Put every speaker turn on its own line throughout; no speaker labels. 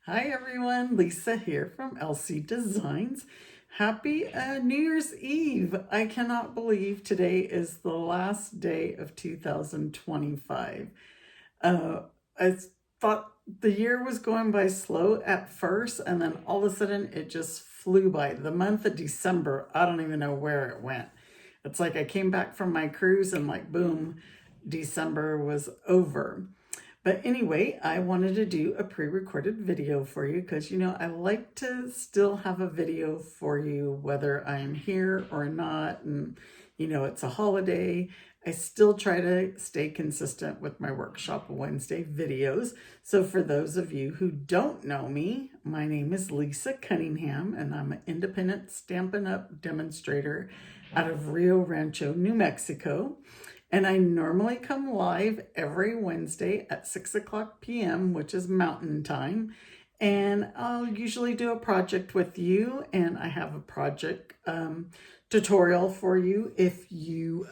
Hi everyone, Lisa here from LC Designs. Happy New Year's Eve. I cannot believe today is the last day of 2025. I thought the year was going by slow at first, and then all of a sudden it just flew by. The month of December, I don't even know where it went. It's like I came back from my cruise and like boom, December was over. But anyway, I wanted to do a pre-recorded video for you because, I like to still have a video for you, whether I'm here or not. And, it's a holiday. I still try to stay consistent with my Workshop Wednesday videos. So for those of you who don't know me, my name is Lisa Cunningham, and I'm an independent Stampin' Up! Demonstrator out of Rio Rancho, New Mexico. And I normally come live every Wednesday at 6 p.m., which is Mountain Time. And I'll usually do a project with you, and I have a project tutorial for you. If you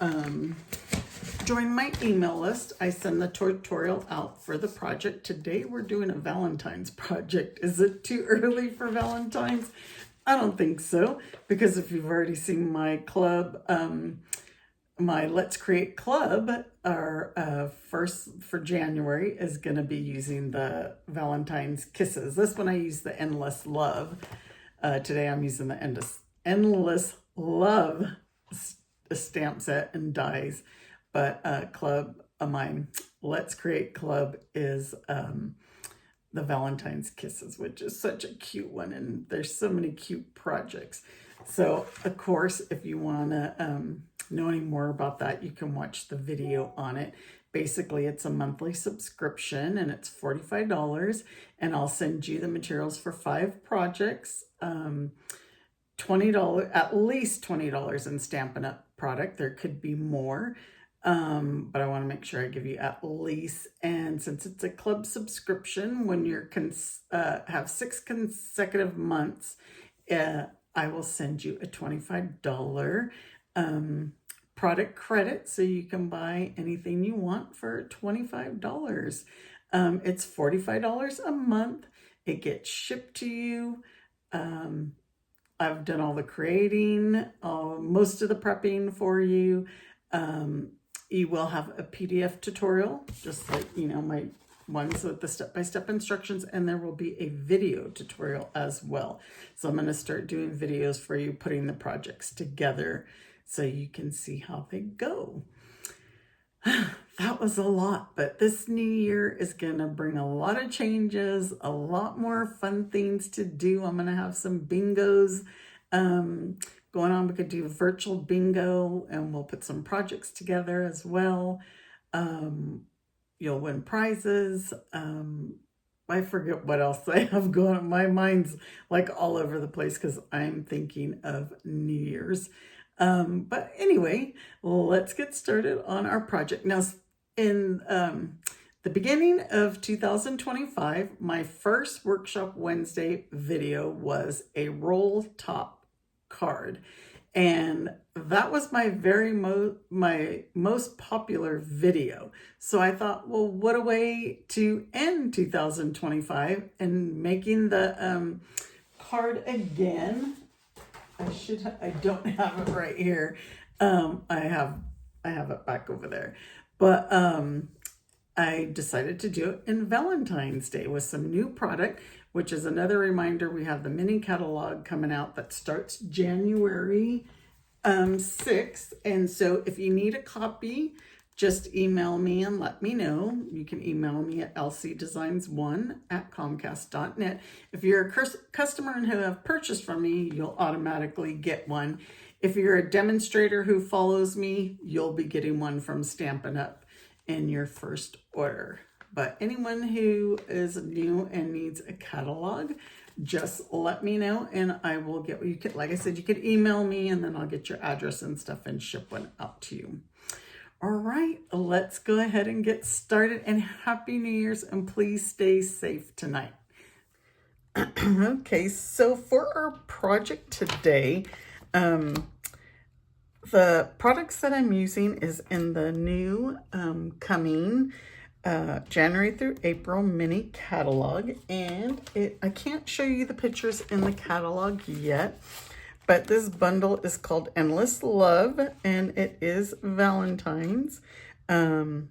join my email list, I send the tutorial out for the project. Today we're doing a Valentine's project. Is it too early for Valentine's? I don't think so, because if you've already seen my club, my Let's Create Club, our first for January, is going to be using the Valentine's Kisses. This one I use the Endless Love. Today I'm using the Endless Love stamp set and dies. But my Let's Create Club is the Valentine's Kisses, which is such a cute one. And there's so many cute projects. So, of course, if you want to know any more about that, you can watch the video on it. Basically, it's a monthly subscription and it's $45, and I'll send you the materials for 5 projects. $20, at least $20 in Stampin' Up! Product. There could be more, but I want to make sure I give you at least. And since it's a club subscription, when you're have 6 consecutive months, I will send you a $25 product credit, so you can buy anything you want for $25. It's $45 a month. It gets shipped to you. I've done all the creating, most of the prepping for you. You will have a PDF tutorial, just like, my ones with the step-by-step instructions, and there will be a video tutorial as well. So I'm going to start doing videos for you, putting the projects together so you can see how they go. That was a lot, but this new year is going to bring a lot of changes, a lot more fun things to do. I'm going to have some bingos going on. We could do a virtual bingo, and we'll put some projects together as well. You'll win prizes. I forget what else I have going on. My mind's like all over the place because I'm thinking of New Year's. But anyway, let's get started on our project. Now, in the beginning of 2025, my first Workshop Wednesday video was a roll top card. And that was my my most popular video. So I thought, well, what a way to end 2025 and making the card again. I don't have it right here. I have it back over there. But I decided to do it in Valentine's Day with some new product, which is another reminder. We have the mini catalog coming out that starts January 6th. And so if you need a copy, just email me and let me know. You can email me at lcdesigns1@comcast.net. If you're a customer and who have purchased from me, you'll automatically get one. If you're a demonstrator who follows me, you'll be getting one from Stampin' Up! In your first order. But anyone who is new and needs a catalog, just let me know and I will get, you could, like I said, you could email me and then I'll get your address and stuff and ship one out to you. All right, let's go ahead and get started, and Happy New Year's, and please stay safe tonight. Okay, so for our project today, the products that I'm using is in the new Cunningham January through April mini catalog, and I can't show you the pictures in the catalog yet, but this bundle is called Endless Love, and it is Valentine's. I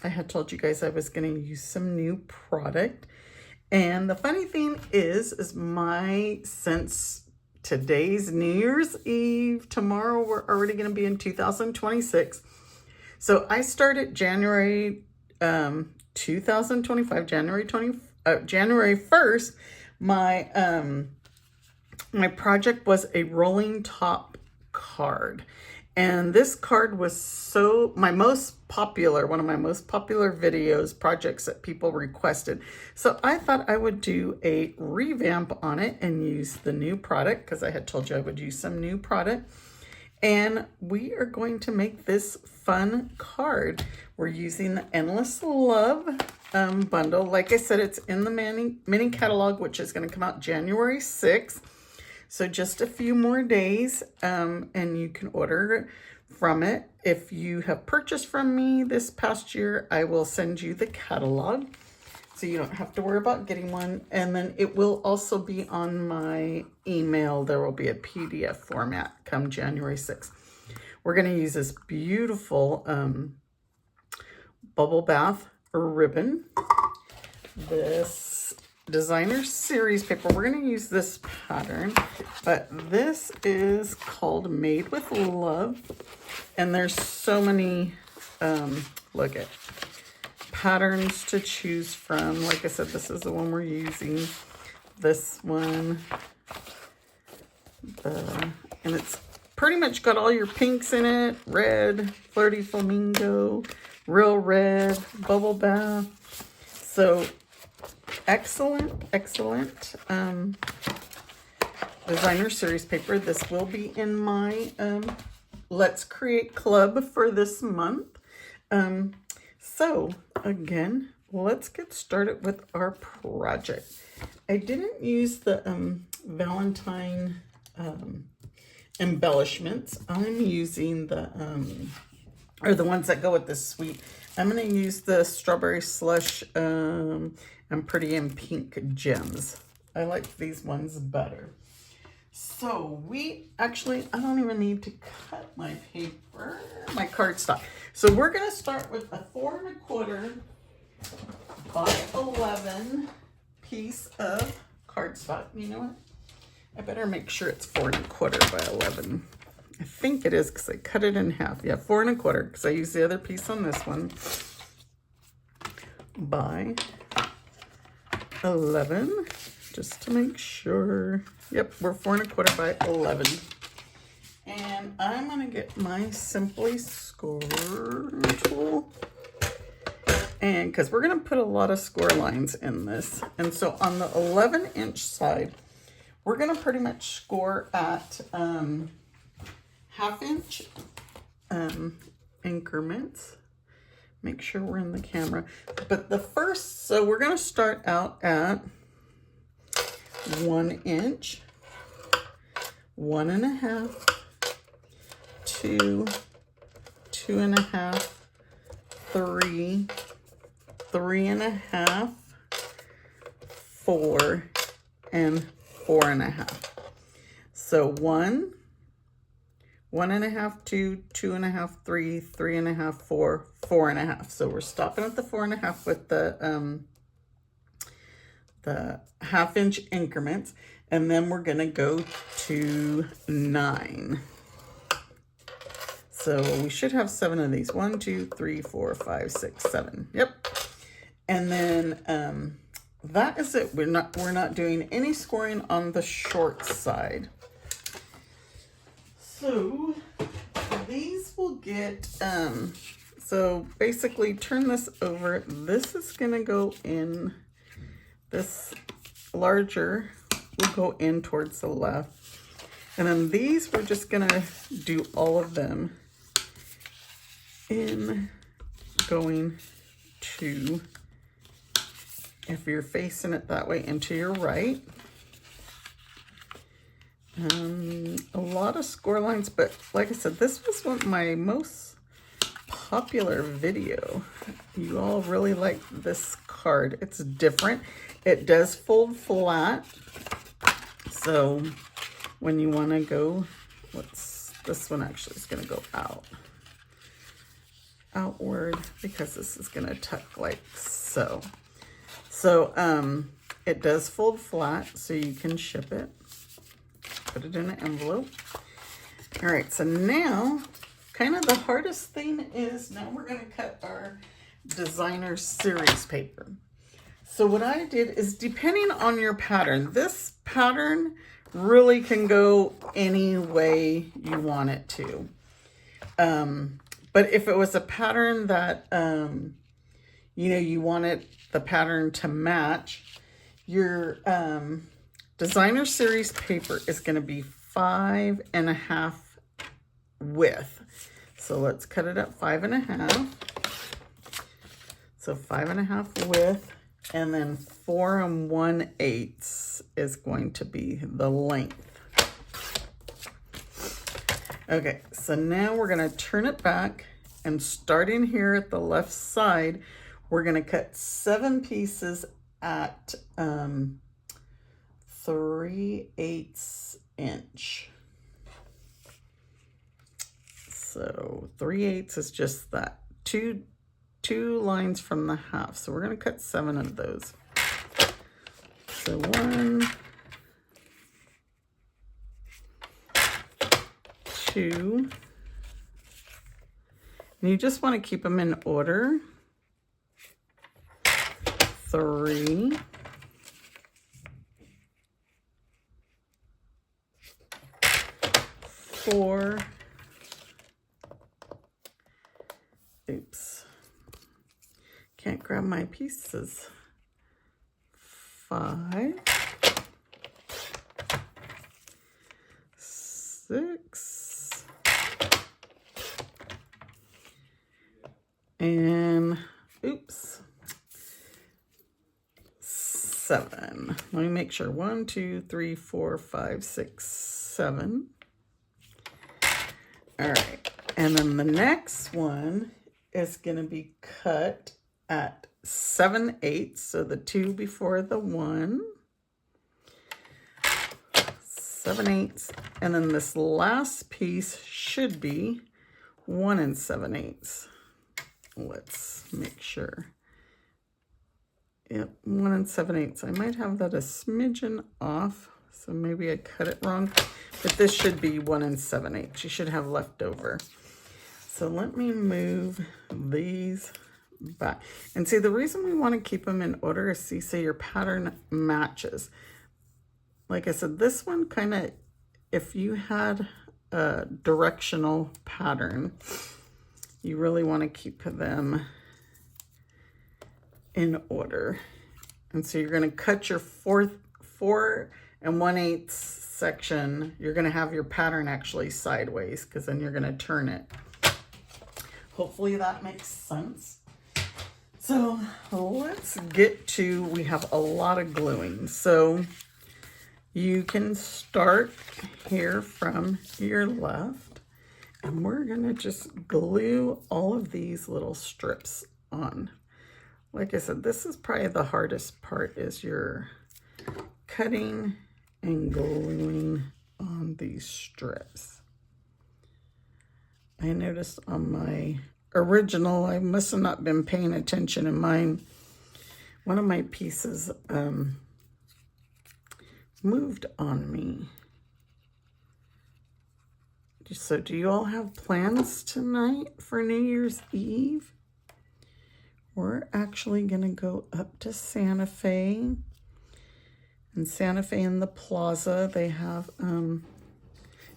had told you guys I was going to use some new product, and the funny thing is since today's New Year's Eve, tomorrow we're already going to be in 2026. So I started January 2025, January 1st. My project was a rolling top card, and this card was one of my most popular projects that people requested. So I thought I would do a revamp on it and use the new product, because I had told you I would use some new product. And we are going to make this fun card. We're using the Endless Love bundle. Like I said, it's in the mini catalog, which is going to come out January 6th. So just a few more days, and you can order from it. If you have purchased from me this past year, I will send you the catalog, so you don't have to worry about getting one. And then it will also be on my email. There will be a PDF format come January 6th. We're going to use this beautiful bubble bath ribbon, this designer series paper. We're going to use this pattern, but this is called Made with Love, and there's so many look at patterns to choose from. Like I said, this is the one we're using. This one, and it's pretty much got all your pinks in it: red, flirty flamingo, real red, bubble bath. So excellent designer series paper. This will be in my Let's Create Club for this month. So again, let's get started with our project. I didn't use the Valentine embellishments. I'm using the ones that go with the sweet. I'm going to use the strawberry slush and pretty in pink gems. I like these ones better. So I don't even need to cut my paper, my cardstock. So we're going to start with a 4 1/4 by 11 piece of cardstock. You know what? I better make sure it's 4 1/4 by 11. I think it is, because I cut it in half. Yeah, 4 1/4, because I used the other piece on this one. By 11, just to make sure. Yep, we're 4 1/4 by 11. And I'm going to get my Simply Score tool. And because we're going to put a lot of score lines in this. And so on the 11-inch side, we're going to pretty much score at 1/2-inch increments. Make sure we're in the camera. But so we're going to start out at 1 inch, 1 1/2, 2, 2 1/2, 3, 3 1/2, 4, and 4 1/2. So 1, 1 1/2, 2, 2 1/2, 3, 3 1/2, 4, 4 1/2. So we're stopping at the 4 1/2 with the 1/2-inch increments, and then we're gonna go to 9. So we should have 7 of these. 1, 2, 3, 4, 5, 6, 7. Yep. And then that is it. We're not doing any scoring on the short side. So these will get so basically turn this over. This is gonna go in, this larger will go in towards the left. And then these, we're just gonna do all of them in going to, if you're facing it that way, into your right. A lot of score lines, but like I said, this was one of my most popular video. You all really like this card. It's different. It does fold flat. So when you want to go, this one actually is going to go outward, because this is going to tuck like so. So it does fold flat, so you can ship it. Put it in an envelope. All right, so now kind of the hardest thing is now we're going to cut our designer series paper. So what I did is, depending on your pattern, this pattern really can go any way you want it to. But if it was a pattern that, you know, you wanted the pattern to match, your designer series paper is going to be 5.5 width. So let's cut it up 5.5. So 5.5 width, and then 4 1/8 is going to be the length. Okay, so now we're going to turn it back, and starting here at the left side, we're going to cut 7 pieces at 3/8 inch. So 3/8 is just that, two lines from the half. So we're going to cut 7 of those. So 1, 2, and you just want to keep them in order. 3, 4, oops, can't grab my pieces, 5, 6, and oops, 7. Let me make sure. 1, 2, 3, 4, 5, 6, 7. All right, and then the next one is going to be cut at 7/8, so the 2 before the 1, 7/8, and then this last piece should be 1 7/8. Let's make sure. Yep, 1 7/8. I might have that a smidgen off, so maybe I cut it wrong, but this should be 1 7/8. You should have leftover. So let me move these back. And see, the reason we want to keep them in order is, see, so your pattern matches. Like I said, this one kind of, if you had a directional pattern, you really want to keep them in order. And so you're going to cut your 4 1/8 section. You're going to have your pattern actually sideways, because then you're going to turn it. Hopefully that makes sense. So let's get to, we have a lot of gluing. So you can start here from your left, and we're going to just glue all of these little strips on. Like I said, this is probably the hardest part, is your cutting and gluing on these strips. I noticed on my original, I must have not been paying attention in mine. One of my pieces moved on me. So do you all have plans tonight for New Year's Eve? We're actually going to go up to Santa Fe. In Santa Fe in the plaza, they have,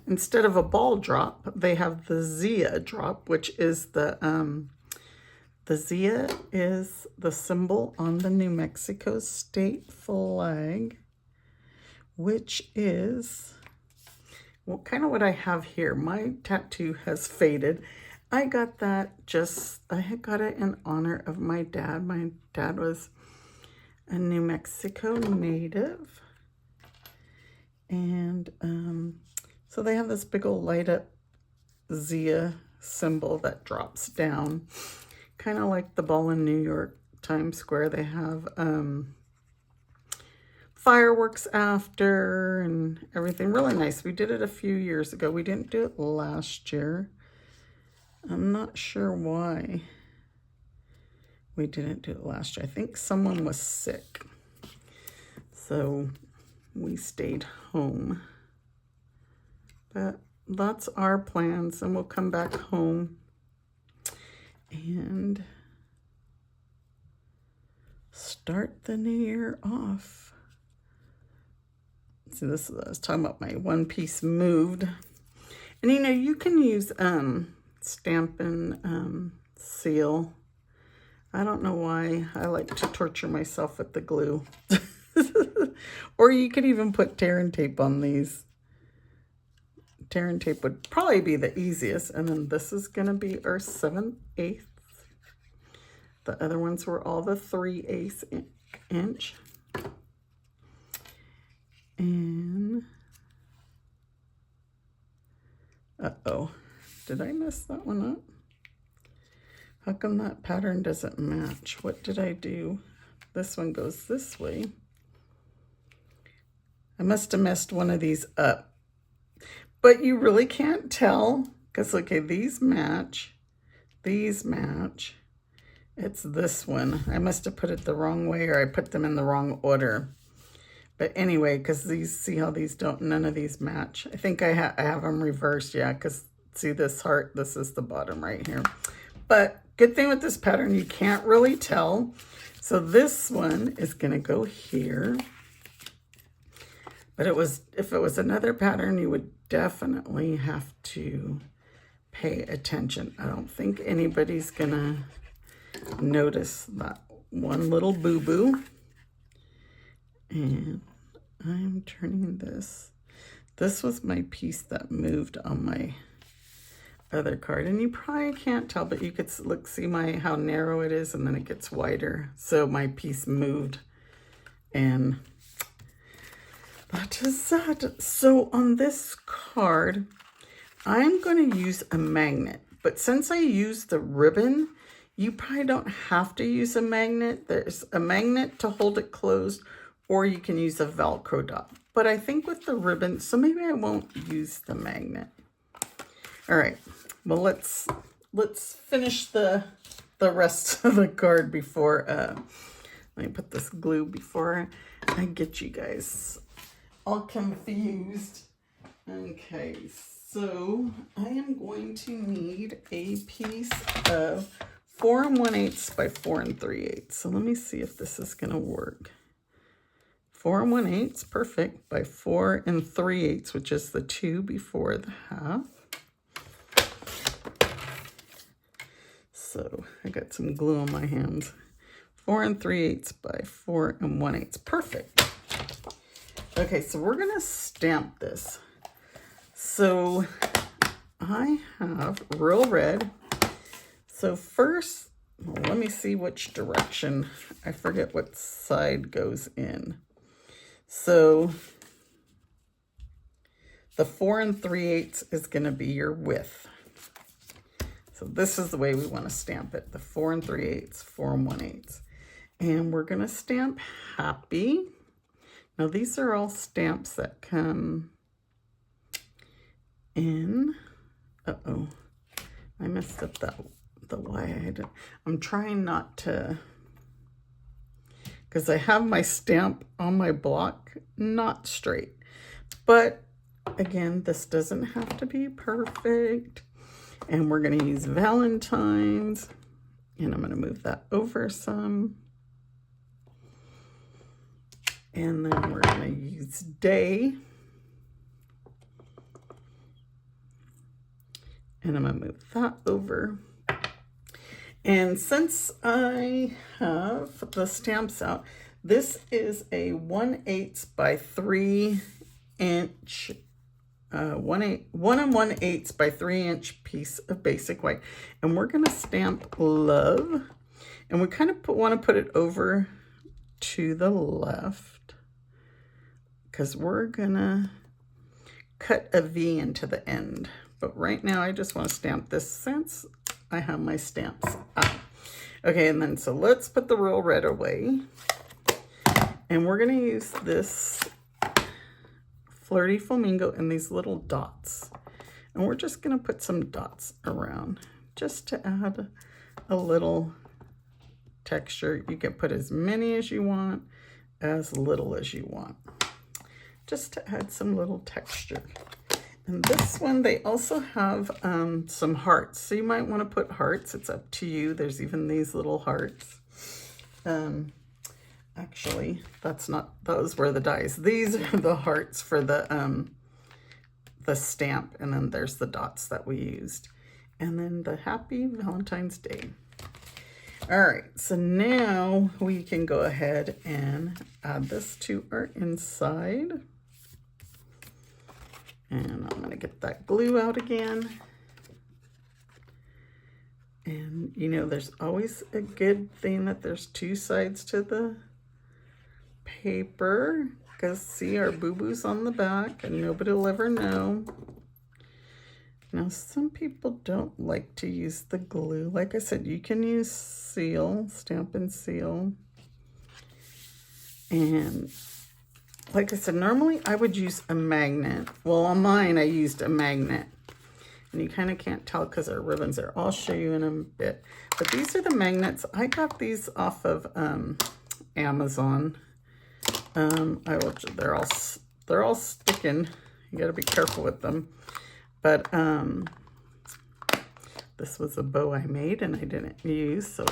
instead of a ball drop, they have the Zia drop, which is the Zia is the symbol on the New Mexico state flag, which is, well, kind of what I have here. My tattoo has faded. I got that I had got it in honor of my dad. My dad was a New Mexico native. And so they have this big old light up Zia symbol that drops down. Kind of like the ball in New York, Times Square. They have fireworks after and everything. Really nice. We did it a few years ago. We didn't do it last year. I'm not sure why we didn't do it last year. I think someone was sick, so we stayed home. But that's our plans, and we'll come back home and start the new year off. See, this is, I was talking about my one piece moved. And you know, you can use Stampin' seal. I don't know why I like to torture myself with the glue. Or you could even put tear and tape on these. Tear and tape would probably be the easiest. And then this is going to be our 7/8. The other ones were all the 3/8 inch. And, uh-oh, did I mess that one up? How come that pattern doesn't match? What did I do? This one goes this way. I must have messed one of these up. But you really can't tell, because, okay, these match. These match. It's this one. I must have put it the wrong way, or I put them in the wrong order. But anyway, because these, see how these don't, none of these match. I think I have them reversed, yeah, because see this heart, this is the bottom right here. But good thing with this pattern, you can't really tell. So this one is going to go here. But if it was another pattern, you would definitely have to pay attention. I don't think anybody's going to notice that one little boo-boo. And I'm turning this. This was my piece that moved on my other card. And you probably can't tell, but you could look, see how narrow it is, and then it gets wider. So my piece moved. And that is that. So on this card, I'm going to use a magnet. But since I used the ribbon, you probably don't have to use a magnet. There's a magnet to hold it closed, or you can use a Velcro dot. But I think with the ribbon, so maybe I won't use the magnet. All right, well, let's finish the rest of the card before, let me put this glue before I get you guys all confused. Okay, so I am going to need a piece of 4 1/8 by 4 3/8. So let me see if this is gonna work. 4 1/8, perfect, by 4 3/8, which is the 2 before the half. So I got some glue on my hands. 4 3/8 by 4 1/8, perfect. Okay, so we're gonna stamp this. So I have real red. So first, well, let me see which direction. I forget what side goes in. So the 4 3/8 is going to be your width. So this is the way we want to stamp it. The 4 3/8, 4 1/8. And we're going to stamp happy. Now these are all stamps that come in. Uh-oh, I messed up the Y. I'm trying not to, because I have my stamp on my block not straight. But again, this doesn't have to be perfect. And we're going to use Valentine's. And I'm going to move that over some. And then we're going to use day. And I'm going to move that over. And since I have the stamps out, this is a 1/8 by 3 inch, 1 1/8 by 3 inch piece of basic white. And we're going to stamp love. And we kind of want to put it over to the left, because we're going to cut a V into the end. but right now I just want to stamp this since I have my stamps out. Okay, and then so let's put the real red away. And we're going to use this Flirty Flamingo and these little dots. And we're just going to put some dots around just to add a little texture. You can put as many as you want, as little as you want, just to add some little texture. And this one, they also have some hearts. So you might want to put hearts. It's up to you. There's even these little hearts. Actually, that's not, those were the dies. These are the hearts for the stamp, and then there's the dots that we used. And then the Happy Valentine's Day. All right, so now we can go ahead and add this to our inside. And I'm gonna get that glue out again. And you know, there's always a good thing that there's two sides to the paper, because see, our boo-boos on the back and nobody will ever know. Now some people don't like to use the glue. Like I said, you can use seal, Stampin' Seal. And like I said, normally I would use a magnet. Well, on mine I used a magnet. And you kind of can't tell because our ribbons are. I'll show you in a bit. But these are the magnets. I got these off of Amazon. They're all sticking. You got to be careful with them. But this was a bow I made and I didn't use. So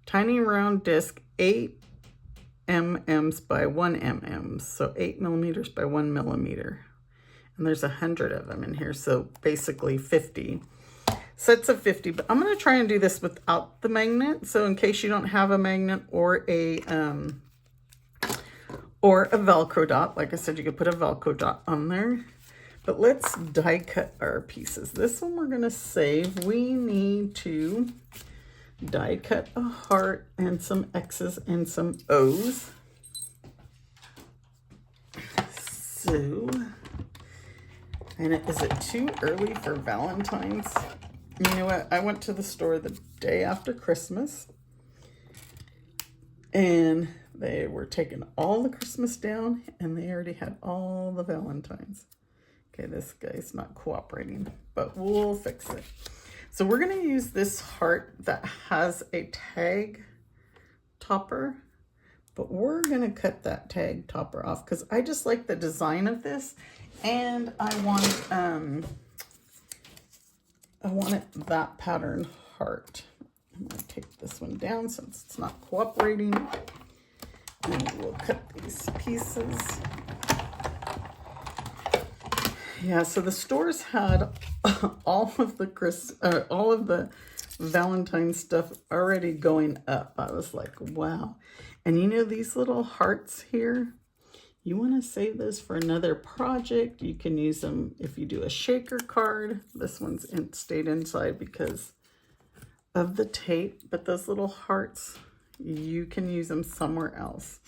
tiny round disc, 8 mm by 1 mm. So 8 millimeters by 1 millimeter. And there's 100 of them in here, so basically 50. Sets of 50, but I'm gonna try and do this without the magnet. So in case you don't have a magnet or a Velcro dot, like I said, you could put a Velcro dot on there. But let's die cut our pieces. This one we're gonna save. We need to die cut a heart and some X's and some O's. So, and is it too early for Valentine's? You know what? I went to the store the day after Christmas and they were taking all the Christmas down and they already had all the Valentines. Okay, this guy's not cooperating, but we'll fix it. So we're going to use this heart that has a tag topper, but we're going to cut that tag topper off because I just like the design of this. And I want it that pattern heart. I'm going to take this one down since it's not cooperating. And we'll cut these pieces. Yeah, so the stores had all of the Valentine stuff already going up. I was like, wow. And you know these little hearts here? You want to save those for another project. You can use them if you do a shaker card. This one's stayed inside because of the tape, but those little hearts, you can use them somewhere else.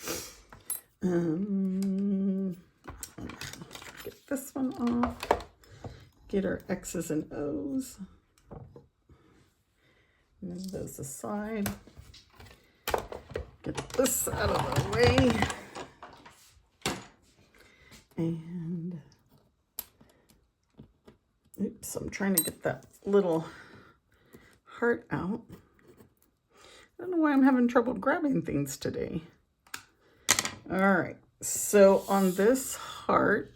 Get this one off. Get our X's and O's. Move those aside. Get this out of the way. And oops, I'm trying to get that little heart out. I don't know why I'm having trouble grabbing things today. All right, so on this heart,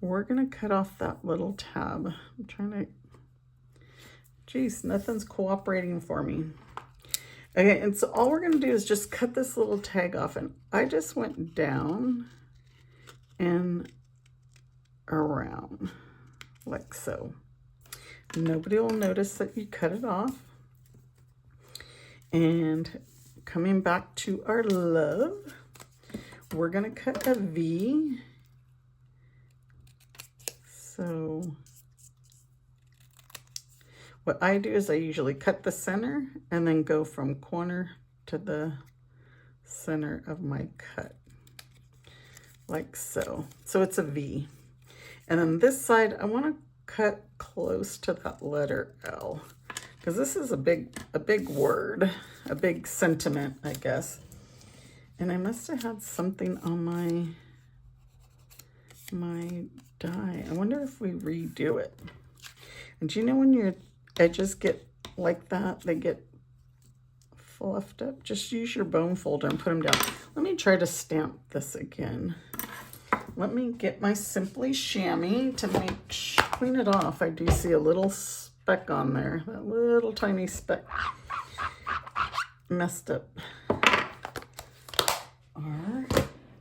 we're gonna cut off that little tab. I'm trying to, geez, nothing's cooperating for me. Okay, and so all we're gonna do is just cut this little tag off, and I just went down and around like so. Nobody will notice that you cut it off. And coming back to our love, we're gonna cut a V. So what I do is I usually cut the center and then go from corner to the center of my cut. like so. So it's a V. And then this side, I want to cut close to that letter L, because this is a big word, a big sentiment, I guess. And I must have had something on my die. I wonder if we redo it. And do you know when your edges get like that, they get fluffed up? Just use your bone folder and put them down. Let me try to stamp this again. Let me get my Simply Chamois to clean it off. I do see a little speck on there, that little tiny speck. Messed up.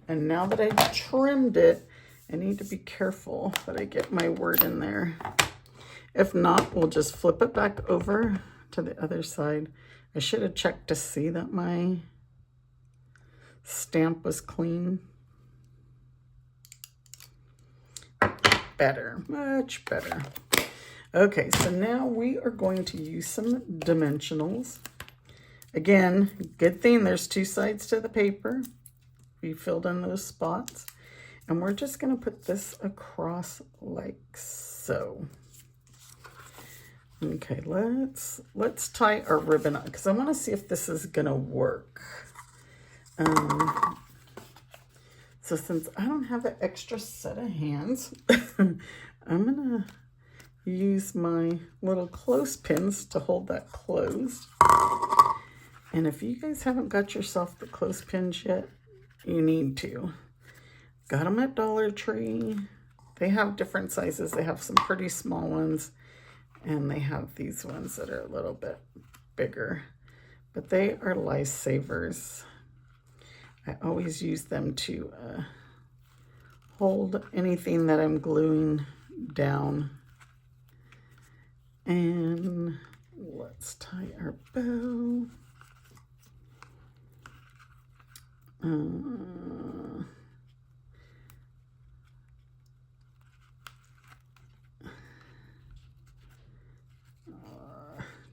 And now that I trimmed it, I need to be careful that I get my word in there. If not, we'll just flip it back over to the other side. I should have checked to see that my stamp was clean. Better, much better. Okay, so now we are going to use some dimensionals. Again, good thing there's two sides to the paper. We filled in those spots. And we're just going to put this across like so. Okay, let's tie our ribbon on, because I want to see if this is going to work. So since I don't have an extra set of hands, I'm going to use my little clothespins to hold that closed. And if you guys haven't got yourself the clothespins yet, you need to. Got them at Dollar Tree. They have different sizes. They have some pretty small ones, and they have these ones that are a little bit bigger. But they are lifesavers. I always use them to hold anything that I'm gluing down. And let's tie our bow.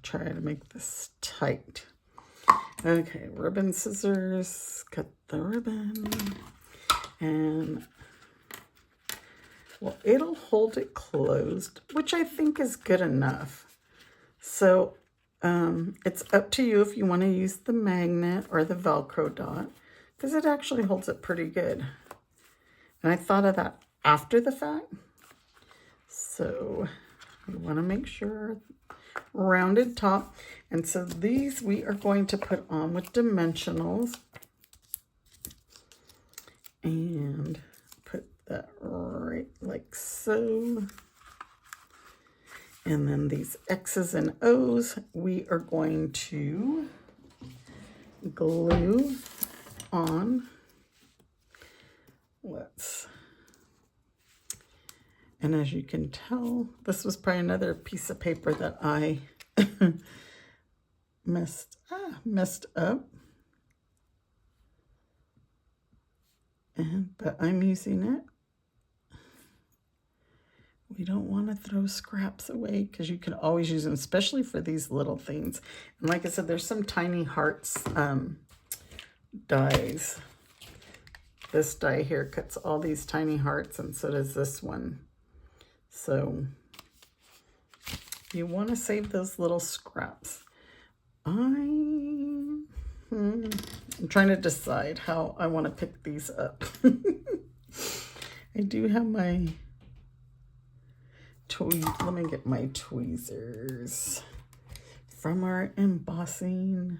Try to make this tight. Okay, ribbon scissors, cut the ribbon, and well, it'll hold it closed, which I think is good enough. So it's up to you if you want to use the magnet or the Velcro dot, because it actually holds it pretty good. And I thought of that after the fact. So we want to make sure rounded top. And so these we are going to put on with dimensionals and put that right like so. And then these X's and O's we are going to glue on. And as you can tell, this was probably another piece of paper that I messed up. But I'm using it. We don't want to throw scraps away, because you can always use them, especially for these little things. And like I said, there's some tiny hearts dies. This die here cuts all these tiny hearts, and so does this one. So you want to save those little scraps. I'm trying to decide how I want to pick these up. I do have my let me get my tweezers from our embossing.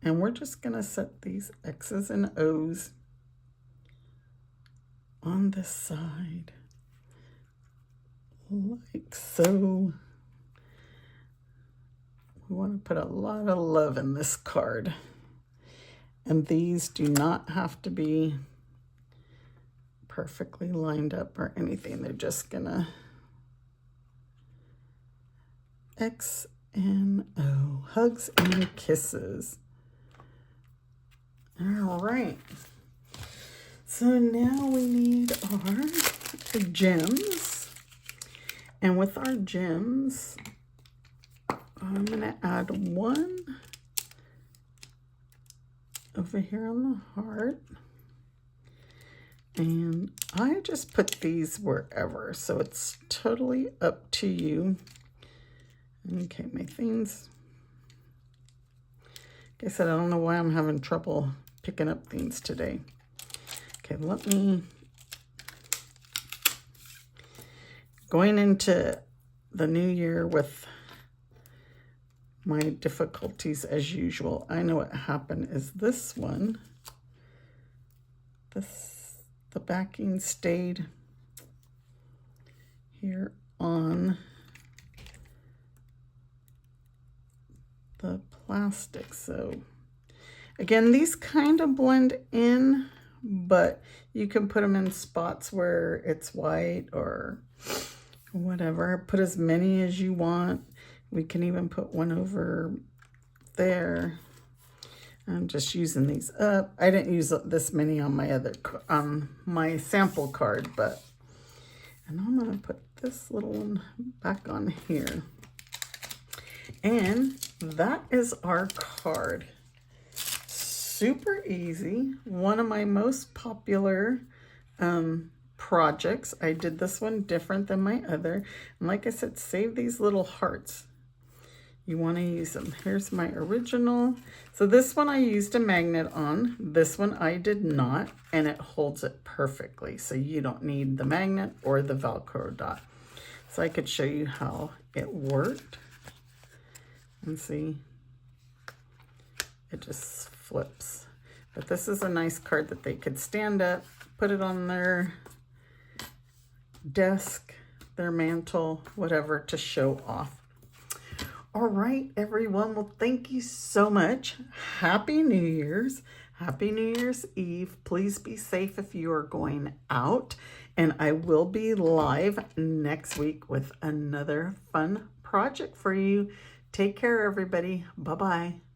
And we're just going to set these X's and O's on the side, like so. We want to put a lot of love in this card. And these do not have to be perfectly lined up or anything. They're just going to X and O, hugs and kisses. All right. So now we need our gems. And with our gems, I'm going to add one over here on the heart. And I just put these wherever, so it's totally up to you. Okay, my things. Like I said, I don't know why I'm having trouble picking up things today. Okay, let me, going into the new year with my difficulties as usual. I know what happened is this one, the backing stayed here on the plastic. So again, these kind of blend in, but you can put them in spots where it's white or whatever. Put as many as you want. We can even put one over there. I'm just using these up. I didn't use this many on my other, my sample card, but, and I'm gonna put this little one back on here. And that is our card. Super easy. One of my most popular projects. I did this one different than my other. And like I said, save these little hearts. You want to use them. Here's my original. So this one I used a magnet on. This one I did not, and it holds it perfectly. So you don't need the magnet or the Velcro dot. So I could show you how it worked. And see, it just flips. But this is a nice card that they could stand up, put it on their desk, their mantle, whatever, to show off. All right, everyone. Well, thank you so much. Happy New Year's. Happy New Year's Eve. Please be safe if you are going out. And I will be live next week with another fun project for you. Take care, everybody. Bye-bye.